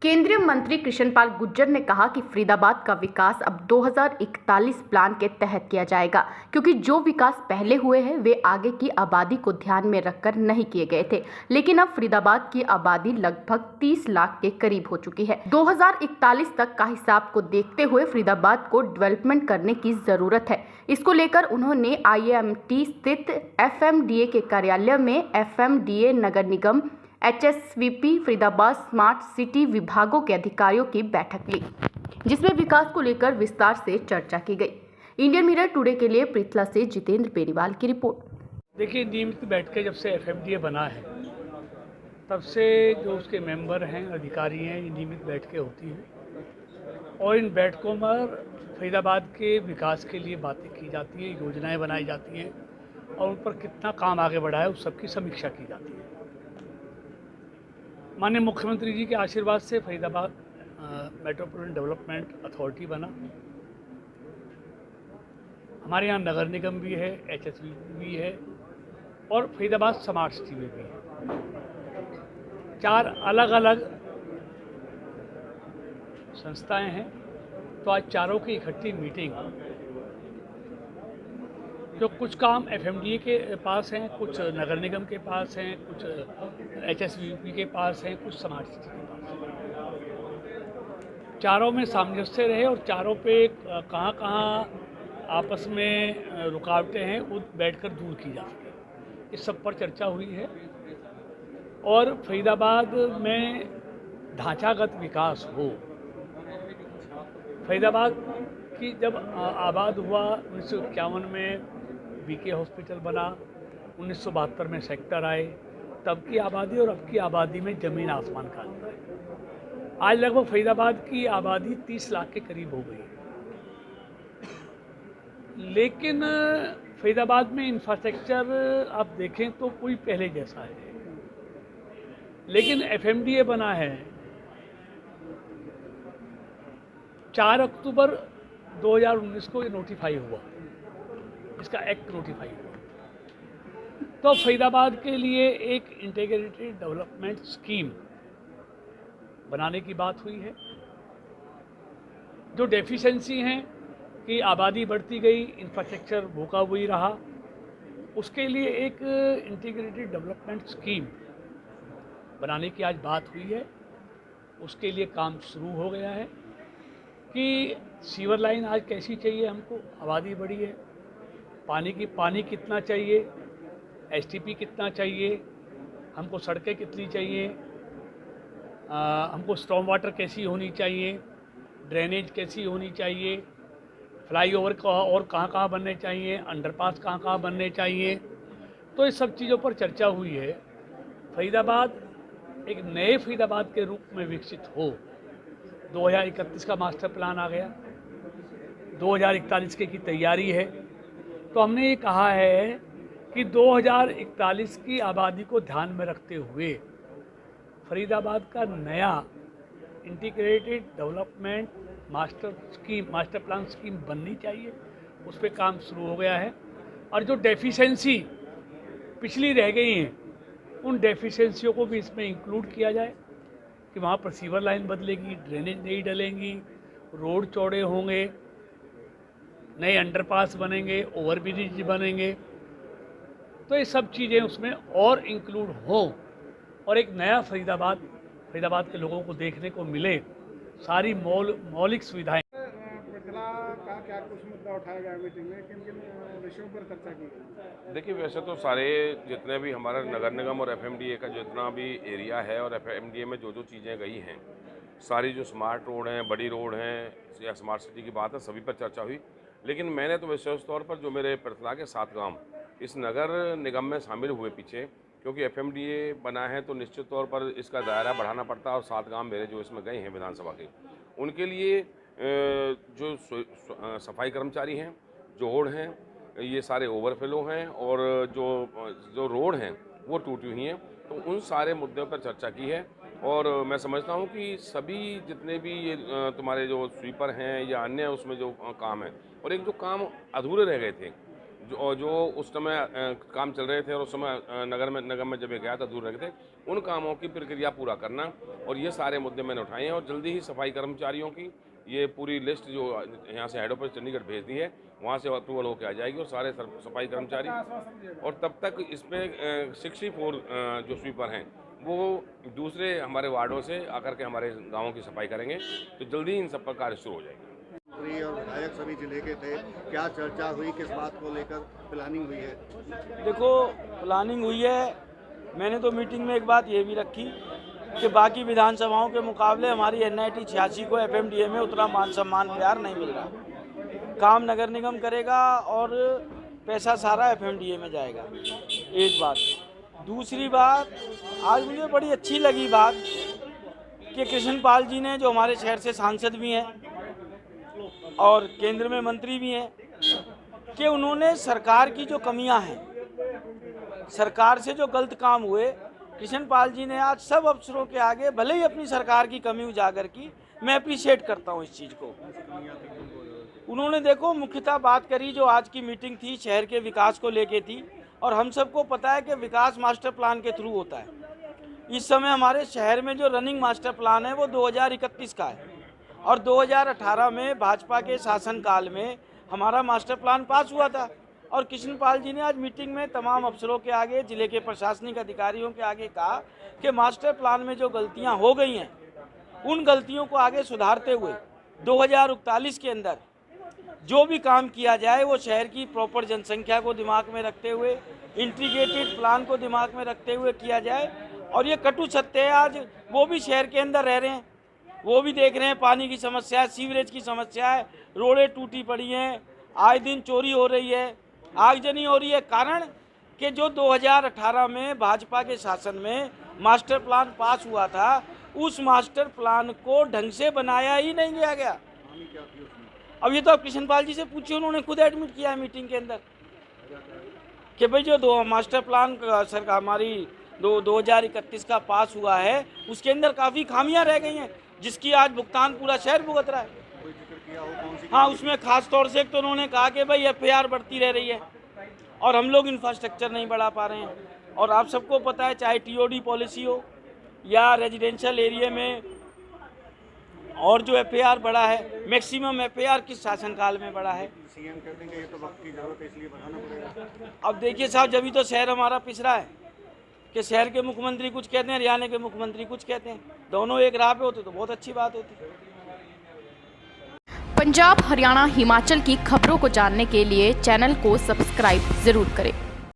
केंद्रीय मंत्री कृष्णपाल गुर्जर ने कहा कि फरीदाबाद का विकास अब 2041 प्लान के तहत किया जाएगा, क्योंकि जो विकास पहले हुए हैं वे आगे की आबादी को ध्यान में रखकर नहीं किए गए थे। लेकिन अब फरीदाबाद की आबादी लगभग 30 लाख के करीब हो चुकी है। 2041 तक का हिसाब को देखते हुए फरीदाबाद को डेवलपमेंट करने की जरूरत है। इसको लेकर उन्होंने IIMT स्थित FMDA के कार्यालय में FMDA नगर निगम HSVP फरीदाबाद स्मार्ट सिटी विभागों के अधिकारियों की बैठक ली, जिसमें विकास को लेकर विस्तार से चर्चा की गई। इंडियन मिरर टुडे के लिए पृथला से जितेंद्र बेनीवाल की रिपोर्ट। देखिए, नियमित बैठकें जब से FMDA बना है तब से जो उसके मेंबर हैं, अधिकारी हैं, ये नियमित बैठकें होती हैं और इन बैठकों में फरीदाबाद के विकास के लिए बातें की जाती हैं, योजनाएं बनाई जाती हैं और उन पर कितना काम आगे बढ़ा है उस सबकी समीक्षा की जाती है। माननीय मुख्यमंत्री जी के आशीर्वाद से फरीदाबाद मेट्रोपॉलिटन डेवलपमेंट अथॉरिटी बना। हमारे यहाँ नगर निगम भी है, HSVP भी है और फरीदाबाद स्मार्ट सिटी में भी है। 4 अलग अलग संस्थाएं हैं, तो आज चारों की इकट्ठी मीटिंग, जो कुछ काम FMDA के पास हैं, कुछ नगर निगम के पास हैं, कुछ HSVP के पास हैं, कुछ स्मार्ट सिटी के पास हैं। चारों में सामंजस्य रहे और चारों पे कहाँ कहाँ आपस में रुकावटें हैं वो बैठकर दूर की जा सके, इस सब पर चर्चा हुई है। और फरीदाबाद में ढांचागत विकास हो। फरीदाबाद की जब आबाद हुआ 1951 में BK हॉस्पिटल बना, 1972 में सेक्टर आए, तब की आबादी और अब की आबादी में ज़मीन आसमान का अंतर है। आज लगभग फरीदाबाद की आबादी 30 लाख के करीब हो गई है, लेकिन फरीदाबाद में इंफ्रास्ट्रक्चर आप देखें तो कोई पहले जैसा है। लेकिन FMDA बना है 4 अक्टूबर 2019 को ये नोटिफाई हुआ, इसका एक्ट नोटिफाई हुआ। तो फरीदाबाद के लिए एक इंटीग्रेटेड डेवलपमेंट स्कीम बनाने की बात हुई है। जो डेफिशिएंसी हैं कि आबादी बढ़ती गई, इंफ्रास्ट्रक्चर भूखा हुई रहा, उसके लिए एक इंटीग्रेटेड डेवलपमेंट स्कीम बनाने की आज बात हुई है। उसके लिए काम शुरू हो गया है कि सीवर लाइन आज कैसी चाहिए हमको, आबादी बढ़ी है, पानी कितना चाहिए, STP कितना चाहिए, हमको सड़कें कितनी चाहिए, हमको स्टॉर्म वाटर कैसी होनी चाहिए, ड्रेनेज कैसी होनी चाहिए, फ्लाईओवर और कहाँ बनने चाहिए, अंडरपास कहाँ बनने चाहिए। तो इस सब चीज़ों पर चर्चा हुई है। फरीदाबाद एक नए फरीदाबाद के रूप में विकसित हो। 2031 का मास्टर प्लान आ गया, 2041 की तैयारी है। तो हमने ये कहा है कि 2041 की आबादी को ध्यान में रखते हुए फरीदाबाद का नया integrated development master plan scheme बननी चाहिए। उस पर काम शुरू हो गया है और जो डेफिशिएंसी पिछली रह गई हैं उन डेफिशिएंसियों को भी इसमें इंक्लूड किया जाए कि वहाँ पर सीवर लाइन बदलेगी, ड्रेनेज नहीं डलेंगी, रोड चौड़े होंगे, नए अंडरपास बनेंगे, ओवरब्रिज बनेंगे। तो ये सब चीज़ें उसमें और इंक्लूड हों और एक नया फरीदाबाद के लोगों को देखने को मिले, सारी मौलिक सुविधाएं। पृथला का क्या कुछ मुद्दा उठाया गया मीटिंग में, किन किन विषयों पर चर्चा की गई? देखिए, वैसे तो सारे जितने भी हमारा नगर निगम और FMDA का जितना भी एरिया है और FMDA में जो चीज़ें गई हैं, सारी जो स्मार्ट रोड हैं, बड़ी रोड हैं या स्मार्ट सिटी की बात है, सभी पर चर्चा हुई। लेकिन मैंने तो विशेष तौर पर जो मेरे पृथला के 7 गाँव इस नगर निगम में शामिल हुए पीछे, क्योंकि FMDA बना है तो निश्चित तौर पर इसका दायरा बढ़ाना पड़ता है और 7 गाँव मेरे जो इसमें गए हैं विधानसभा के, उनके लिए जो सफाई कर्मचारी हैं, जोड़ हैं, ये सारे ओवरफ्लो हैं और जो रोड हैं वो टूटी हुई हैं। तो उन सारे मुद्दों पर चर्चा की है और मैं समझता हूँ कि सभी जितने भी ये तुम्हारे जो स्वीपर हैं या अन्य उसमें जो काम है, और एक जो काम अधूरे रह गए थे, जो उस समय काम चल रहे थे और उस समय नगर में जब ये गया था दूर रह गए थे, उन कामों की प्रक्रिया पूरा करना, और ये सारे मुद्दे मैंने उठाए हैं। और जल्दी ही सफाई कर्मचारियों की ये पूरी लिस्ट जो यहाँ से हेड ऑफिस चंडीगढ़ भेज दी है, वहाँ से अप्रूवल होकर आ जाएगी और सारे सफाई कर्मचारी, और तब तक इसमें 64 जो स्वीपर हैं वो दूसरे हमारे वार्डों से आकर के हमारे गाँवों की सफाई करेंगे, तो जल्दी ही इन सब पर कार्य शुरू हो जाएगा। मंत्री और विधायक सभी जिले के थे, क्या चर्चा हुई, किस बात को लेकर प्लानिंग हुई है? देखो, प्लानिंग हुई है। मैंने तो मीटिंग में एक बात ये भी रखी कि बाकी विधानसभाओं के मुकाबले हमारी NIT 86 को FMDA में उतना मान सम्मान प्यार नहीं मिल रहा। काम नगर निगम करेगा और पैसा सारा FMDA में जाएगा, एक बात। दूसरी बात, आज मुझे बड़ी अच्छी लगी बात कि कृष्ण पाल जी ने, जो हमारे शहर से सांसद भी हैं और केंद्र में मंत्री भी हैं, कि उन्होंने सरकार की जो कमियां हैं, सरकार से जो गलत काम हुए, कृष्ण पाल जी ने आज सब अफसरों के आगे भले ही अपनी सरकार की कमी उजागर की, मैं अप्रिशिएट करता हूं इस चीज़ को। उन्होंने देखो मुख्यतः बात करी, जो आज की मीटिंग थी शहर के विकास को लेके थी, और हम सबको पता है कि विकास मास्टर प्लान के थ्रू होता है। इस समय हमारे शहर में जो रनिंग मास्टर प्लान है वो 2031 का है, और 2018 में भाजपा के शासनकाल में हमारा मास्टर प्लान पास हुआ था। और कृष्ण पाल जी ने आज मीटिंग में तमाम अफसरों के आगे, जिले के प्रशासनिक अधिकारियों के आगे कहा कि मास्टर प्लान में जो गलतियां हो गई हैं, उन गलतियों को आगे सुधारते हुए 2041 के अंदर जो भी काम किया जाए वो शहर की प्रॉपर जनसंख्या को दिमाग में रखते हुए, इंटीग्रेटेड प्लान को दिमाग में रखते हुए किया जाए। और ये कटु सत्य है, आज वो भी शहर के अंदर रह रहे हैं, वो भी देख रहे हैं पानी की समस्या है, सीवरेज की समस्या है, रोडें टूटी पड़ी हैं, आए दिन चोरी हो रही है, आगजनी हो रही है। कारण कि जो 2018 में भाजपा के शासन में मास्टर प्लान पास हुआ था, उस मास्टर प्लान को ढंग से बनाया ही नहीं गया। अब ये तो आप कृष्ण पाल जी से पूछिए, उन्होंने खुद एडमिट किया है मीटिंग के अंदर कि भाई जो मास्टर प्लान सरकार हमारी 2031 का पास हुआ है, उसके अंदर काफ़ी खामियां रह गई हैं, जिसकी आज भुगतान पूरा शहर भुगत रहा है। हाँ, उसमें खास तौर से तो उन्होंने कहा कि भाई FAR बढ़ती रह रही है और हम लोग इंफ्रास्ट्रक्चर नहीं बढ़ा पा रहे हैं। और आप सबको पता है, चाहे TOD पॉलिसी हो या रेजिडेंशियल एरिया में, और जो FAR बढ़ा है, मैक्सिमम FAR किस शासनकाल में बढ़ा है? सीएम कहते हैं कि ये तो वक्त की जरूरत है, इसलिए बढ़ाना पड़ेगा। अब देखिए साहब, जब भी तो शहर हमारा पिछड़ा है कि शहर के मुख्यमंत्री कुछ कहते हैं, हरियाणा के मुख्यमंत्री कुछ कहते हैं, दोनों एक राह पे होते तो बहुत अच्छी बात होती। पंजाब, हरियाणा, हिमाचल की खबरों को जानने के लिए चैनल को सब्सक्राइब जरूर करें।